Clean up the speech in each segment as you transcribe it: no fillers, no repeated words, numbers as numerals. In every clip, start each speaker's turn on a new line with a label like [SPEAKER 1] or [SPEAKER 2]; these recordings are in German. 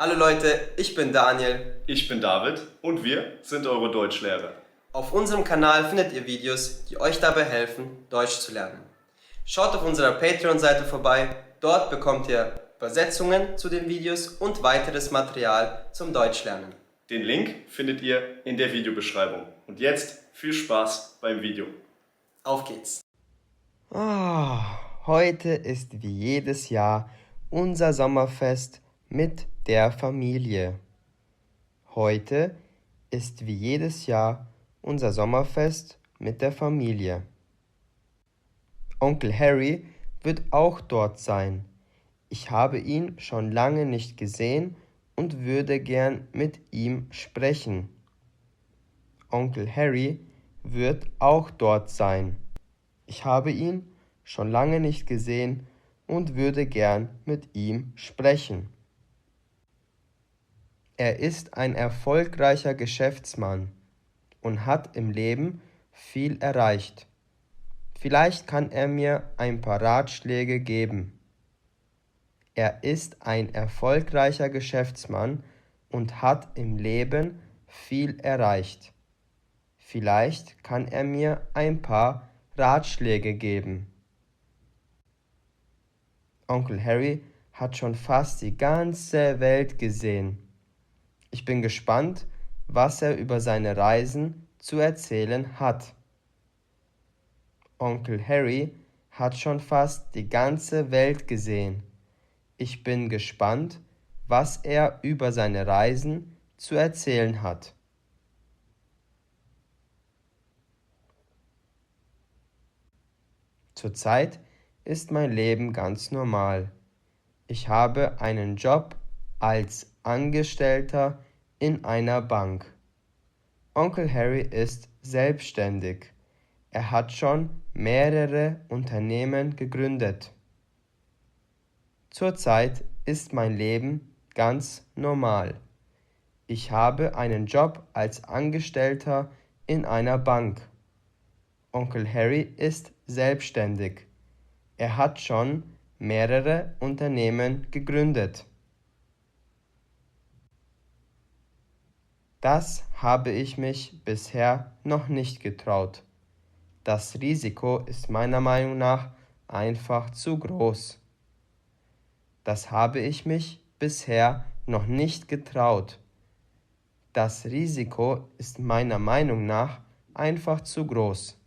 [SPEAKER 1] Hallo Leute, ich bin Daniel.
[SPEAKER 2] Ich bin David und wir sind eure Deutschlehrer.
[SPEAKER 1] Auf unserem Kanal findet ihr Videos, die euch dabei helfen, Deutsch zu lernen. Schaut auf unserer Patreon-Seite vorbei, dort bekommt ihr Übersetzungen zu den Videos und weiteres Material zum Deutschlernen.
[SPEAKER 2] Den Link findet ihr in der Videobeschreibung. Und jetzt viel Spaß beim Video.
[SPEAKER 1] Auf geht's!
[SPEAKER 3] Heute ist wie jedes Jahr unser Sommerfest mit der Familie. Heute ist wie jedes Jahr unser Sommerfest mit der Familie. Onkel Harry wird auch dort sein. Ich habe ihn schon lange nicht gesehen und würde gern mit ihm sprechen. Onkel Harry wird auch dort sein. Ich habe ihn schon lange nicht gesehen und würde gern mit ihm sprechen. Er ist ein erfolgreicher Geschäftsmann und hat im Leben viel erreicht. Vielleicht kann er mir ein paar Ratschläge geben. Er ist ein erfolgreicher Geschäftsmann und hat im Leben viel erreicht. Vielleicht kann er mir ein paar Ratschläge geben. Onkel Harry hat schon fast die ganze Welt gesehen. Ich bin gespannt, was er über seine Reisen zu erzählen hat. Onkel Harry hat schon fast die ganze Welt gesehen. Ich bin gespannt, was er über seine Reisen zu erzählen hat. Zurzeit ist mein Leben ganz normal. Ich habe einen Job als Angestellter in einer Bank. Onkel Harry ist selbstständig. Er hat schon mehrere Unternehmen gegründet. Zurzeit ist mein Leben ganz normal. Ich habe einen Job als Angestellter in einer Bank. Onkel Harry ist selbstständig. Er hat schon mehrere Unternehmen gegründet. Das habe ich mich bisher noch nicht getraut. Das Risiko ist meiner Meinung nach einfach zu groß. Das habe ich mich bisher noch nicht getraut. Das Risiko ist meiner Meinung nach einfach zu groß.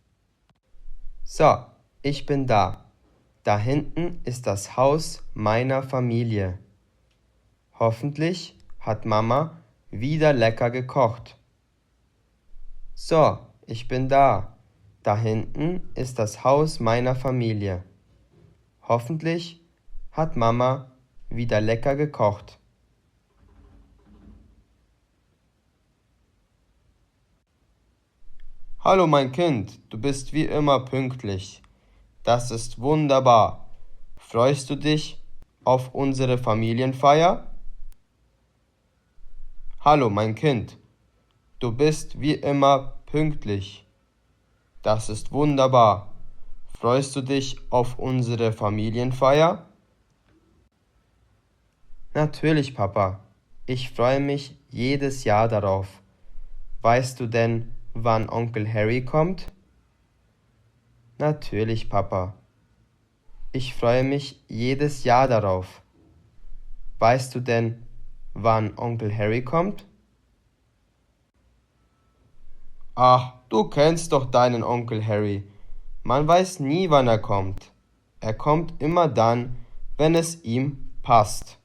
[SPEAKER 3] So, ich bin da. Da hinten ist das Haus meiner Familie. Hoffentlich hat Mama wieder lecker gekocht. So, ich bin da. Da hinten ist das Haus meiner Familie. Hoffentlich hat Mama wieder lecker gekocht. Hallo mein Kind, du bist wie immer pünktlich. Das ist wunderbar. Freust du dich auf unsere Familienfeier? Hallo mein Kind, du bist wie immer pünktlich. Das ist wunderbar. Freust du dich auf unsere Familienfeier? Natürlich, Papa. Ich freue mich jedes Jahr darauf. Weißt du denn, wann Onkel Harry kommt? Natürlich, Papa. Ich freue mich jedes Jahr darauf. Weißt du denn, wann Onkel Harry kommt? Ach, du kennst doch deinen Onkel Harry. Man weiß nie, wann er kommt. Er kommt immer dann, wenn es ihm passt.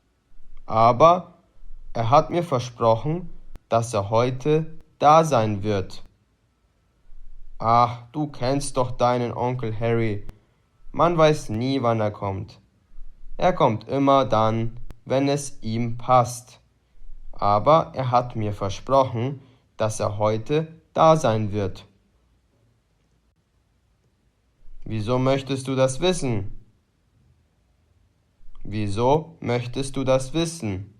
[SPEAKER 3] Aber er hat mir versprochen, dass er heute da sein wird. Ach, du kennst doch deinen Onkel Harry. Man weiß nie, wann er kommt. Er kommt immer dann, wenn es ihm passt. Aber er hat mir versprochen, dass er heute da sein wird. Wieso möchtest du das wissen? Wieso möchtest du das wissen?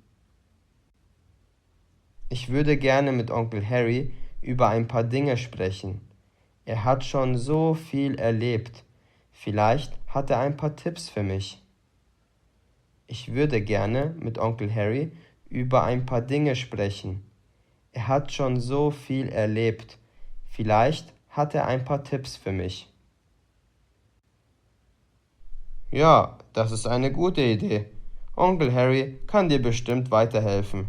[SPEAKER 3] Ich würde gerne mit Onkel Harry über ein paar Dinge sprechen. Er hat schon so viel erlebt. Vielleicht hat er ein paar Tipps für mich. Ich würde gerne mit Onkel Harry über ein paar Dinge sprechen. Er hat schon so viel erlebt. Vielleicht hat er ein paar Tipps für mich. Ja, das ist eine gute Idee. Onkel Harry kann dir bestimmt weiterhelfen.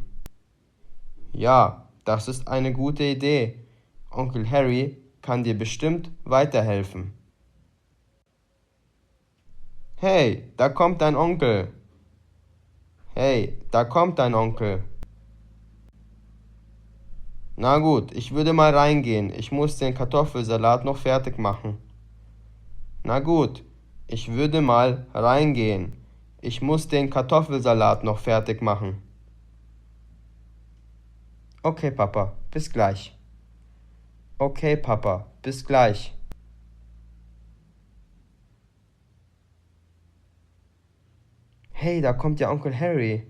[SPEAKER 3] Ja, das ist eine gute Idee. Onkel Harry kann dir bestimmt weiterhelfen. Hey, da kommt dein Onkel. Hey, da kommt dein Onkel. Na gut, ich würde mal reingehen. Ich muss den Kartoffelsalat noch fertig machen. Na gut, ich würde mal reingehen. Ich muss den Kartoffelsalat noch fertig machen. Okay, Papa, bis gleich. Okay, Papa, bis gleich. Hey, da kommt ja Onkel Harry.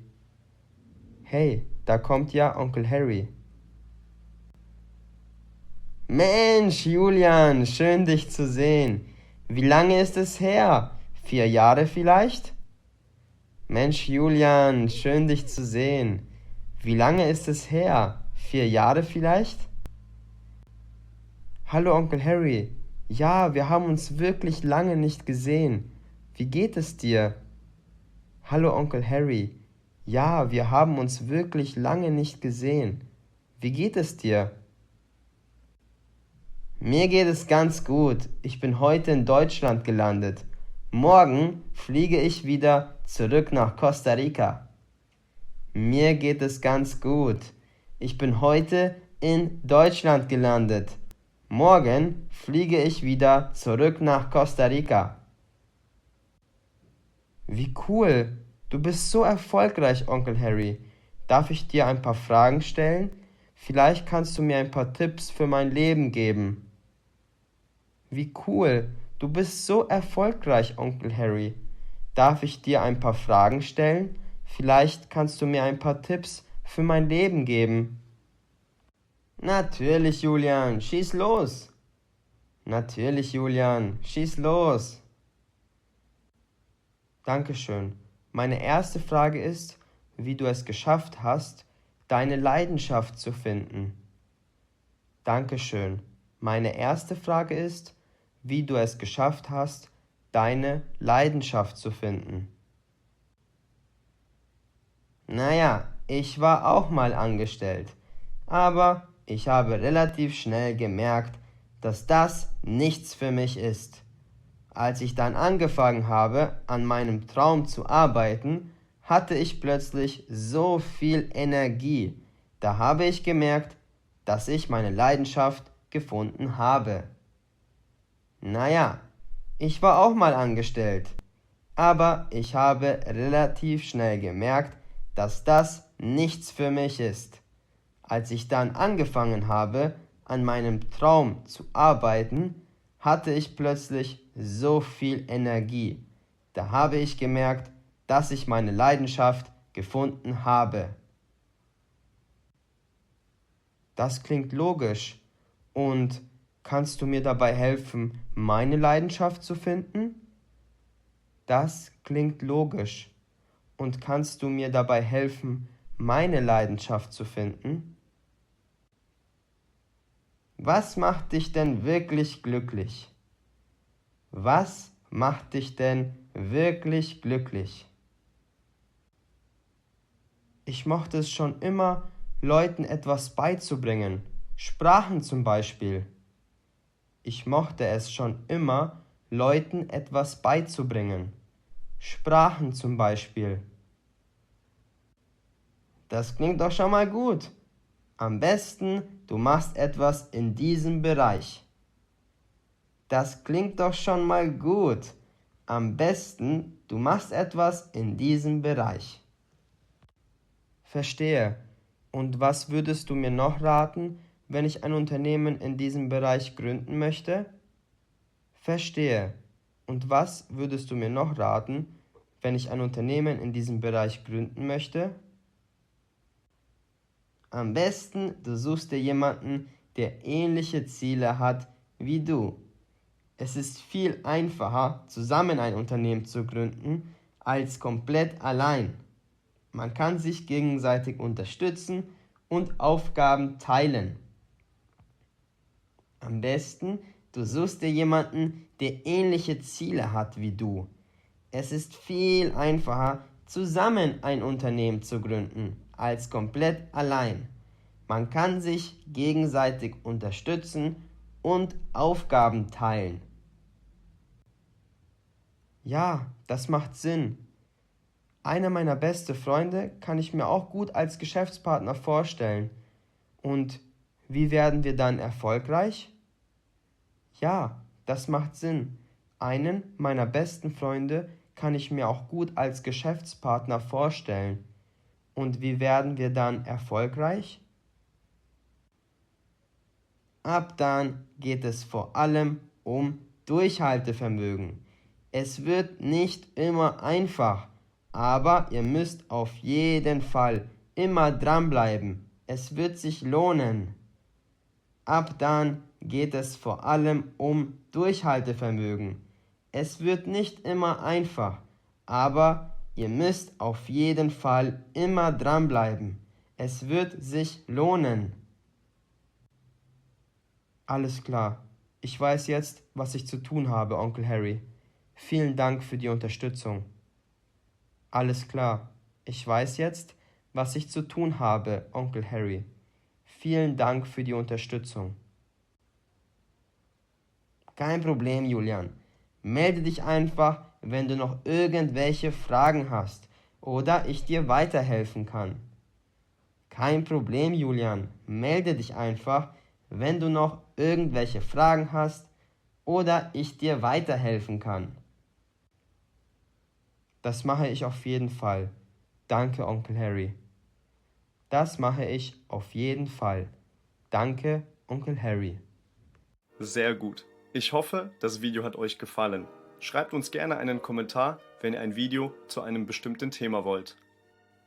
[SPEAKER 3] Hey, da kommt ja Onkel Harry. Mensch, Julian, schön dich zu sehen. Wie lange ist es her? 4 Jahre vielleicht? Mensch, Julian, schön dich zu sehen. Wie lange ist es her? 4 Jahre vielleicht? Hallo Onkel Harry. Ja, wir haben uns wirklich lange nicht gesehen. Wie geht es dir? Hallo Onkel Harry. Ja, wir haben uns wirklich lange nicht gesehen. Wie geht es dir? Mir geht es ganz gut. Ich bin heute in Deutschland gelandet. Morgen fliege ich wieder zurück nach Costa Rica. Mir geht es ganz gut. Ich bin heute in Deutschland gelandet. Morgen fliege ich wieder zurück nach Costa Rica. Wie cool! Du bist so erfolgreich, Onkel Harry. Darf ich dir ein paar Fragen stellen? Vielleicht kannst du mir ein paar Tipps für mein Leben geben. Wie cool! Du bist so erfolgreich, Onkel Harry. Darf ich dir ein paar Fragen stellen? Vielleicht kannst du mir ein paar Tipps für mein Leben geben. Natürlich, Julian, schieß los. Natürlich, Julian, schieß los. Dankeschön. Meine erste Frage ist, wie du es geschafft hast, deine Leidenschaft zu finden. Dankeschön. Meine erste Frage ist, wie du es geschafft hast, deine Leidenschaft zu finden. Naja, ich war auch mal angestellt, aber ich habe relativ schnell gemerkt, dass das nichts für mich ist. Als ich dann angefangen habe, an meinem Traum zu arbeiten, hatte ich plötzlich so viel Energie. Da habe ich gemerkt, dass ich meine Leidenschaft gefunden habe. Naja, ich war auch mal angestellt, aber ich habe relativ schnell gemerkt, dass das nichts für mich ist. Als ich dann angefangen habe, an meinem Traum zu arbeiten, hatte ich plötzlich so viel Energie. Da habe ich gemerkt, dass ich meine Leidenschaft gefunden habe. Das klingt logisch. Und kannst du mir dabei helfen, meine Leidenschaft zu finden? Das klingt logisch. Und kannst du mir dabei helfen, meine Leidenschaft zu finden? Was macht dich denn wirklich glücklich? Was macht dich denn wirklich glücklich? Ich mochte es schon immer, Leuten etwas beizubringen, Sprachen zum Beispiel. Ich mochte es schon immer, Leuten etwas beizubringen, Sprachen zum Beispiel. Das klingt doch schon mal gut. Am besten, du machst etwas in diesem Bereich. Das klingt doch schon mal gut. Am besten, du machst etwas in diesem Bereich. Verstehe. Und was würdest du mir noch raten, wenn ich ein Unternehmen in diesem Bereich gründen möchte? Verstehe. Und was würdest du mir noch raten, wenn ich ein Unternehmen in diesem Bereich gründen möchte? Am besten, du suchst dir jemanden, der ähnliche Ziele hat wie du. Es ist viel einfacher, zusammen ein Unternehmen zu gründen, als komplett allein. Man kann sich gegenseitig unterstützen und Aufgaben teilen. Am besten, du suchst dir jemanden, der ähnliche Ziele hat wie du. Es ist viel einfacher, zusammen ein Unternehmen zu gründen, als komplett allein. Man kann sich gegenseitig unterstützen und Aufgaben teilen. Ja, das macht Sinn. Einer meiner besten Freunde kann ich mir auch gut als Geschäftspartner vorstellen. Und wie werden wir dann erfolgreich? Ja, das macht Sinn. Einen meiner besten Freunde kann ich mir auch gut als Geschäftspartner vorstellen. Und wie werden wir dann erfolgreich? Ab dann geht es vor allem um Durchhaltevermögen. Es wird nicht immer einfach, aber ihr müsst auf jeden Fall immer dranbleiben. Es wird sich lohnen. Ab dann geht es vor allem um Durchhaltevermögen. Es wird nicht immer einfach, aber ihr müsst auf jeden Fall immer dranbleiben. Es wird sich lohnen. Alles klar. Ich weiß jetzt, was ich zu tun habe, Onkel Harry. Vielen Dank für die Unterstützung. Alles klar. Ich weiß jetzt, was ich zu tun habe, Onkel Harry. Vielen Dank für die Unterstützung. Kein Problem, Julian. Melde dich einfach, wenn du noch irgendwelche Fragen hast oder ich dir weiterhelfen kann. Kein Problem, Julian. Melde dich einfach, wenn du noch irgendwelche Fragen hast oder ich dir weiterhelfen kann. Das mache ich auf jeden Fall. Danke, Onkel Harry. Das mache ich auf jeden Fall. Danke, Onkel Harry.
[SPEAKER 2] Sehr gut. Ich hoffe, das Video hat euch gefallen. Schreibt uns gerne einen Kommentar, wenn ihr ein Video zu einem bestimmten Thema wollt.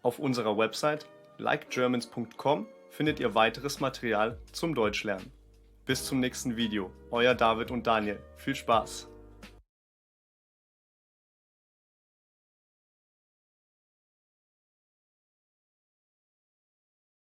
[SPEAKER 2] Auf unserer Website likegermans.com findet ihr weiteres Material zum Deutschlernen. Bis zum nächsten Video. Euer David und Daniel. Viel Spaß!